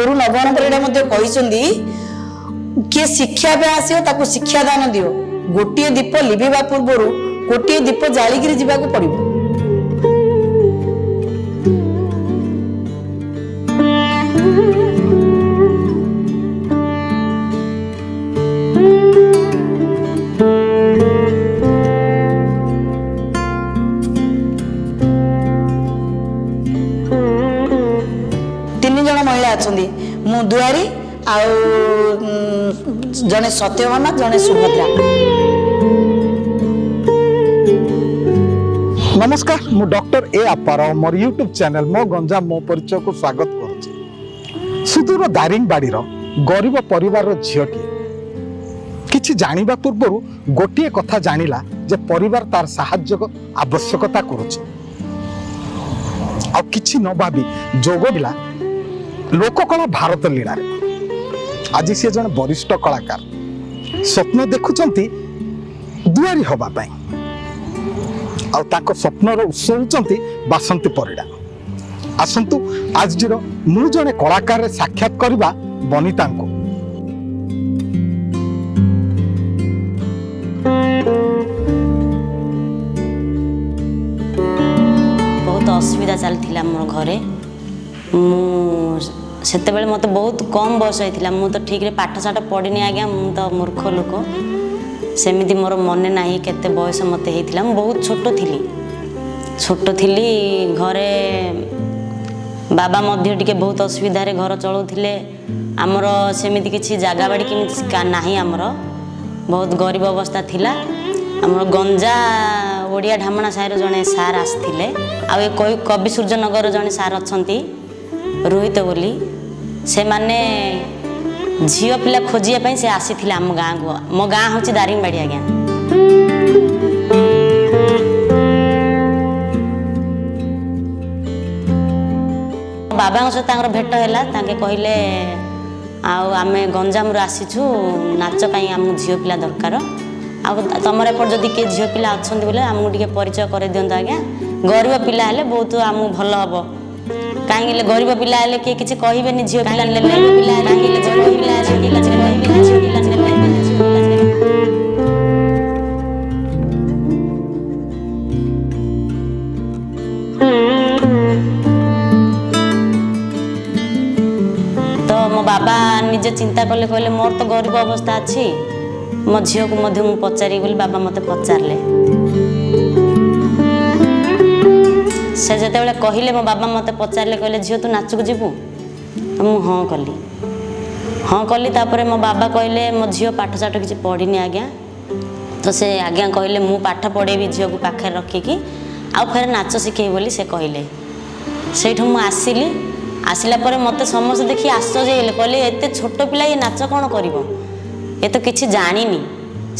गुरु नवघन परिड़ा कहते किए शिक्षा पे आसो ताकू शिक्षा दान दियो गोटे दीप लिभिबा पूर्व गोटे दीप जालिकी जावाक पड़ो। तीन जन महिला अच्छा मु दुआरी जने सत्यवाना जने सुभद्रा। नमस्कार मु डॉक्टर ए अपार मोर यूट्यूब चैनल मो गंजाम मो परिचय को स्वागत करुच्ची। सुदूर दारिंगबाड़ी गरीब परिवार झीटी किछि जानिबा पूर्व गोटे कथा जानिला जे परिवार तार साहाय्य आवश्यकता करुच्ची आ किछि न भाबी जोग बिला लोककला भारत लीला आज सी जन वरिष्ठ कलाकार स्वप्न देखुचंती दुआरी हवा पाई आउ ताको स्वप्नर उत्स होचंती बासंती परिड़ा। आसंतु आज मु जने कलाकार साक्षात करबा बनिता को। बहुत असुविधा चलथिला मोर घरे सेते बेले मते बहुत कम बयस होइथिला मु तो ठीक रे पाठ साठ पढ़िनी आज्ञा मु तो मूर्ख लोक सेमिति मोर मने नाही केते बयस मते हेइथिला मु बहुत छोट थिली घरे बाबा मध्य टिके बहुत असुविधा रे घर चलौथिले हमर सेमिति किछि जागा बाड़ी किमिति नाही हमर बहुत गरीब अवस्था थिला। हमर गंजा ओडिया ढामणा साहिर जने सार आस्थिले आ ए कवि सूर्यनगर जने सार अछंती रोहित बोली से माने झील पिला खोजिया से आसी आम गाँ को मो गाँ हूँ दारिंगबाड़ी आज्ञा। बाबा सहित भेट है कहले आमे गंजाम आसीचु नाच आम झील पिला दरकार आमर एपट जदि किए झील पिला अच्छा बोले आमको टे परिचय कर दिंतु आज्ञा गरीब पिला हेले बहुत आमको भल हम कहीं गरीब पिला हेले किए किसी कहबेनि झील तो मो बाबा निजे चिंता कले कहले मोर तो गरीब अवस्था अच्छी मो झील को मु पचारि बोली बाबा मते पचारे से जिते बड़े कहले मो बाबा मते पचारे कहले झील तू नाच को जीवु तो मु हाँ कली तापर मो बाबा कहले मो झील पाठ साठ किसी पढ़ीनी आज्ञा तो से आज्ञा कहले मु पाठ पढ़ेबी झील को पाखे रखिकी आउ फेर नाच शिखे बोली से कहले से आसिली आसला पर मते समस्त देखी आश्चर्य हेले कहले एते छोट पिला ये नाच कौन करिवो ये तो किसी जानिनी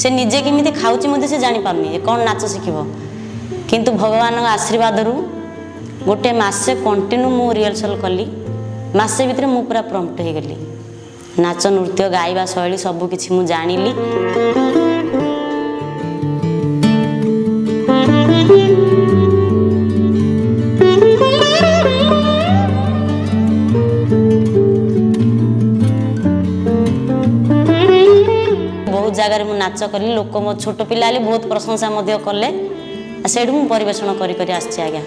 से निजे केमिति खाउची मते से जानि पारनी कौन नाच शिखिबो किंतु भगवान आशीर्वाद रु गोटे मासे कंटिन्यू मु रिहर्सल कली मासे भितर मु पूरा प्रम्प्ट हो गली नाच नृत्य गाइबा शैली सब किछि मु जानिली। बहुत जगार मु नाच कली लोक मो छोट पिला बहुत प्रशंसा मध्य कले से परिवेषण करी आछि आज्ञा।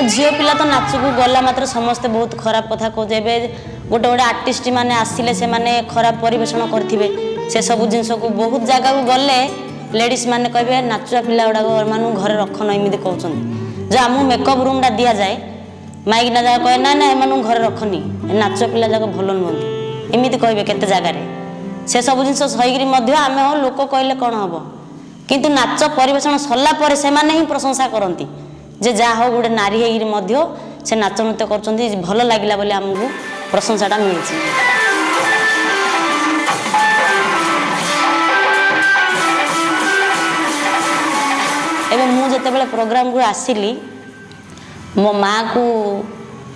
झील पिला तो नाच को गला मात्र समस्ते बहुत खराब कथा कहते गोटे गोटे आर्टिस्ट माने आसिले से माने खराब परिवेषण करथिबे से सब जिनस को बहुत जगह को गले लेडीज माने कहबे नाचुआ पिला गुड़ाक मानू घरे रखन एमती कहते जो आम मेकअप रूम टा दि जाए माइक ना जगह कहे ना ना एम घरे रखनी नाच पिला जाक भल नुहति एमती कहबे केते जगार से सब जिन सहीकि आम हाँ लोक कहले कौन हम किंतु नाच परिवेषण सरला पर से ही प्रशंसा करती जे जा हो गोटे नारी होगी से नाच नृत्य कर भल लगे बोली आमको प्रशंसाटा मिली। एवं मु जिते बड़े प्रोग्राम को आसिली मो माँ को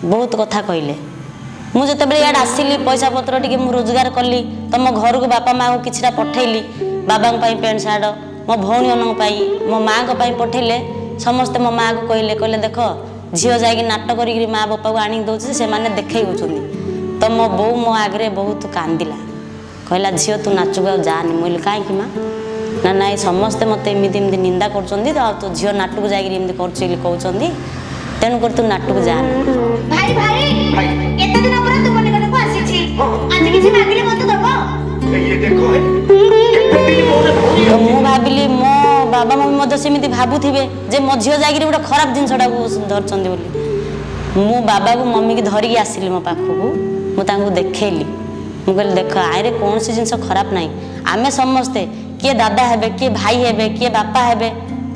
बहुत कथा कहले मु जिते बड़े यार आसिली पैसा पत्र टी मु रोजगार कली तो मो घर को बापा माँ को किछटा पठेली बाबा पैंट सार्ट मो भौणी मो माँ को पठेले ସମସ୍ତେ ମୋ ମାଆକୁ କହିଲେ ଦେଖ ଝିଅ ଯାଇକି ନାଟ କରିକି ମା ବାପାକୁ ଆଣିକି ଦେଉଛି ସେମାନେ ଦେଖେଇ ହେଉଛନ୍ତି। ତ ମୋ ବୋଉ ମୋ ଆଗରେ ବହୁତ କାନ୍ଦିଲା, କହିଲା ଝିଅ ତୁ ନାଚକୁ ଆଉ ଯାଆନି। ମୁଁ କହିଲି କାହିଁକି ମା? ନା ନାଇଁ ସମସ୍ତେ ମୋତେ ଏମିତି ନିନ୍ଦା କରୁଛନ୍ତି ତ, ଆଉ ତୋ ଝିଅ ନାଟକୁ ଯାଇକିରି ଏମିତି କରୁଛି ବୋଲି କହୁଛନ୍ତି, ତେଣୁକରି ତୁ ନାଟକୁ ଯାଆନି। ଭାଇ ଭାଇ କେତେ ଦିନ ପରେ ତୁମ ନିକଟକୁ ଆସିଛି, ଆଜି କିଛି ମାଗିଲେ ମୋତେ ଦବ? ତ ମୁଁ ଭାବିଲି ମୋ ବାବା ମମି ମଧ୍ୟ ସେମିତି ଭାବୁଥିବେ ଯେ ମୋ ଝିଅ ଯାଇକିରି ଗୋଟେ ଖରାପ ଜିନିଷଟାକୁ ଧରିଛନ୍ତି ବୋଲି। ମୁଁ ବାବାକୁ ମମିକି ଧରିକି ଆସିଲି ମୋ ପାଖକୁ, ମୁଁ ତାଙ୍କୁ ଦେଖେଇଲି। ମୁଁ କହିଲି ଦେଖ ଆଇରେ କୌଣସି ଜିନିଷ ଖରାପ ନାହିଁ, ଆମେ ସମସ୍ତେ କିଏ ଦାଦା ହେବେ, କିଏ ଭାଇ ହେବେ, କିଏ ବାପା ହେବେ,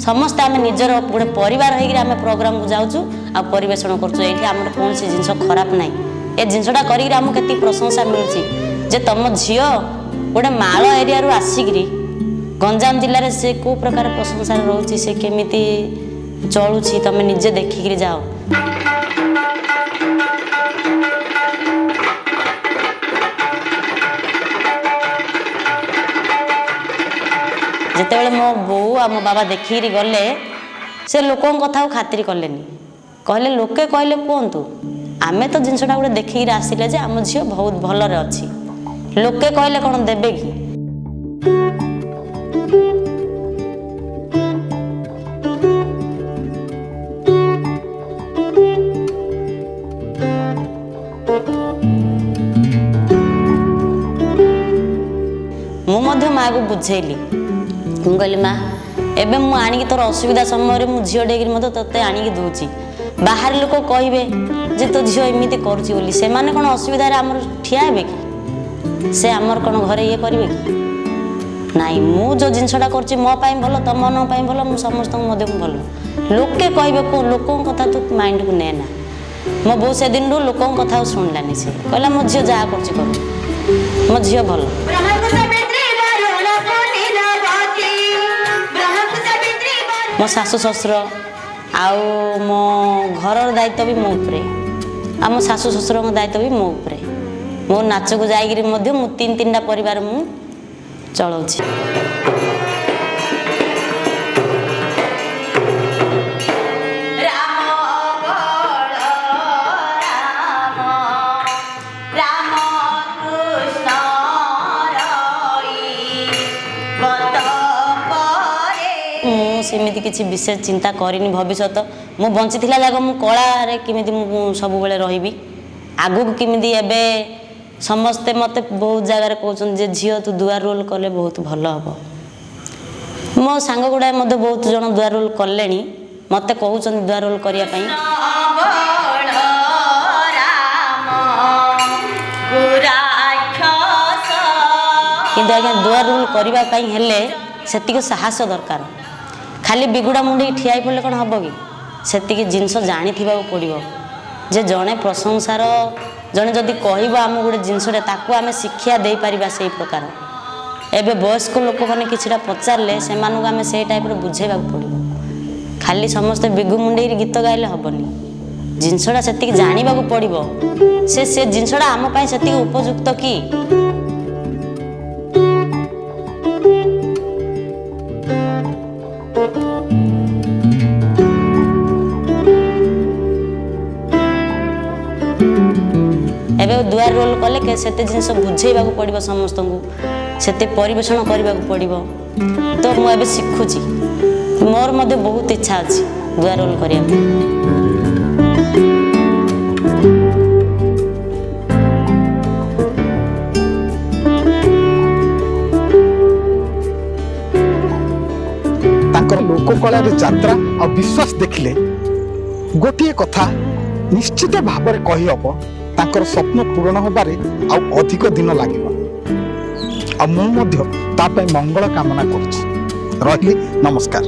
ସମସ୍ତେ ଆମେ ନିଜର ଗୋଟେ ପରିବାର ହେଇକିରି ଆମେ ପ୍ରୋଗ୍ରାମକୁ ଯାଉଛୁ ଆଉ ପରିବେଷଣ କରୁଛୁ। ଏଇଠି ଆମର କୌଣସି ଜିନିଷ ଖରାପ ନାହିଁ। ଏ ଜିନିଷଟା କରିକିରି ଆମକୁ କେତିକି ପ୍ରଶଂସା ମିଳୁଛି ଯେ ତମ ଝିଅ ଗୋଟେ ମାଳ ଏରିଆରୁ ଆସିକିରି ଗଞ୍ଜାମ ଜିଲ୍ଲାରେ ସେ କେଉଁ ପ୍ରକାର ପ୍ରଶଂସାରେ ରହୁଛି, ସେ କେମିତି ଚଳୁଛି ତମେ ନିଜେ ଦେଖିକିରି ଯାଅ। ଯେତେବେଳେ ମୋ ବୋଉ ଆଉ ମୋ ବାବା ଦେଖିକିରି ଗଲେ, ସେ ଲୋକଙ୍କ କଥାକୁ ଖାତିର କଲେନି, କହିଲେ ଲୋକେ କହିଲେ କୁହନ୍ତୁ, ଆମେ ତ ଜିନିଷଟା ଗୋଟେ ଦେଖିକିରି ଆସିଲେ ଯେ ଆମ ଝିଅ ବହୁତ ଭଲରେ ଅଛି, ଲୋକେ କହିଲେ କ'ଣ ଦେବେ କି? ମୁଁ ମଧ୍ୟ ମାଆକୁ ବୁଝେଇଲି, ମୁଁ କହିଲି ମା ଏବେ ମୁଁ ଆଣିକି ତୋର ଅସୁବିଧା ସମୟରେ ମୁଁ ଝିଅ ଡେକିରି ମଧ୍ୟ ତୋତେ ଆଣିକି ଦେଉଛି, ବାହାରେ ଲୋକ କହିବେ ଯେ ତୋ ଝିଅ ଏମିତି କରୁଛି ବୋଲି, ସେମାନେ କ'ଣ ଅସୁବିଧାରେ ଆମର ଠିଆ ହେବେ କି? ସେ ଆମର କ'ଣ ଘରେ ଇଏ କରିବେ କି? ନାଇଁ, ମୁଁ ଯେଉଁ ଜିନିଷଟା କରୁଛି ମୋ ପାଇଁ ଭଲ, ତମମାନଙ୍କ ପାଇଁ ଭଲ, ମୁଁ ସମସ୍ତଙ୍କୁ ମଧ୍ୟ ଭଲ। ଲୋକେ କହିବେ ଲୋକଙ୍କ କଥା ତୁ ମାଇଣ୍ଡକୁ ନେ ନା। ମୋ ବୋଉ ସେଦିନରୁ ଲୋକଙ୍କ କଥା ଆଉ ଶୁଣିଲାନି, ସେ କହିଲା ମୋ ଝିଅ ଯାହା କରୁଛି କରୁ, ମୋ ଝିଅ ଭଲ। ମୋ ଶାଶୁ ଶ୍ୱଶୁର ଆଉ ମୋ ଘରର ଦାୟିତ୍ୱ ବି ମୋ ଉପରେ, ଆଉ ମୋ ଶାଶୁ ଶ୍ୱଶୁରଙ୍କ ଦାୟିତ୍ୱ ବି ମୋ ଉପରେ। ମୋ ନାଚକୁ ଯାଇକିରି ମଧ୍ୟ ମୁଁ ତିନିଟା ପରିବାର ମୁଁ ଚଳାଉଛି। ସେମିତି କିଛି ବିଶେଷ ଚିନ୍ତା କରିନି ଭବିଷ୍ୟତ। ମୁଁ ବଞ୍ଚିଥିଲା ଯାକ ମୁଁ କଳାରେ କେମିତି ମୁଁ ସବୁବେଳେ ରହିବି, ଆଗକୁ କେମିତି। ଏବେ ସମସ୍ତେ ମୋତେ ବହୁତ ଜାଗାରେ କହୁଛନ୍ତି ଯେ ଝିଅ ତୁ ଦୁଆର ରୋଲ୍ କଲେ ବହୁତ ଭଲ ହେବ। ମୋ ସାଙ୍ଗ ଗୁଡ଼ାଏ ମଧ୍ୟ ବହୁତ ଜଣ ଦୁଆର ରୋଲ୍ କଲେଣି, ମୋତେ କହୁଛନ୍ତି ଦୁଆର ରୋଲ୍ କରିବା ପାଇଁ। କିନ୍ତୁ ଆଜ୍ଞା ଦୁଆର ରୋଲ୍ କରିବା ପାଇଁ ହେଲେ ସେତିକି ସାହସ ଦରକାର। ଖାଲି ବିଗୁଡ଼ା ମୁଣ୍ଡେଇ ଠିଆ ହେଇ ପଡ଼ିଲେ କ'ଣ ହେବ କି? ସେତିକି ଜିନିଷ ଜାଣିଥିବାକୁ ପଡ଼ିବ ଯେ ଜଣେ ପ୍ରଶଂସାର, ଜଣେ ଯଦି କହିବ ଆମକୁ ଗୋଟେ ଜିନିଷଟେ, ତାକୁ ଆମେ ଶିକ୍ଷା ଦେଇପାରିବା ସେଇ ପ୍ରକାର। ଏବେ ବୟସ୍କ ଲୋକମାନେ କିଛିଟା ପଚାରିଲେ ସେମାନଙ୍କୁ ଆମେ ସେଇ ଟାଇପ୍ର ବୁଝେଇବାକୁ ପଡ଼ିବ। ଖାଲି ସମସ୍ତେ ବିଗୁ ମୁଣ୍ଡେଇକି ଗୀତ ଗାଇଲେ ହେବନି, ଜିନିଷଟା ସେତିକି ଜାଣିବାକୁ ପଡ଼ିବ ସେ ଜିନିଷଟା ଆମ ପାଇଁ ସେତିକି ଉପଯୁକ୍ତ କି। ଏବେ ଦୁଆର ରୋଲ୍ କଲେ ସେତେ ଜିନିଷ ବୁଝେଇବାକୁ ପଡ଼ିବ ସମସ୍ତଙ୍କୁ, ସେତେ ପରିବେଷଣ କରିବାକୁ ପଡ଼ିବ। ତ ମୁଁ ଏବେ ଶିଖୁଛି, ମୋର ମଧ୍ୟ ବହୁତ ଇଚ୍ଛା ଅଛି ଦୁଆର ରୋଲ୍ କରିବା ପାଇଁ। ତାଙ୍କର ଲୋକକଳାରେ ଯାତ୍ରା ଆଉ ବିଶ୍ୱାସ ଦେଖିଲେ ଗୋଟିଏ କଥା ନିଶ୍ଚିତ ଭାବରେ କହିହେବ, ତାଙ୍କର ସ୍ୱପ୍ନ ପୂରଣ ହେବାରେ ଆଉ ଅଧିକ ଦିନ ଲାଗିବ। ଆଉ ମୁଁ ମଧ୍ୟ ତା ପାଇଁ ମଙ୍ଗଳ କାମନା କରୁଛି। ରହିଲି, ନମସ୍କାର।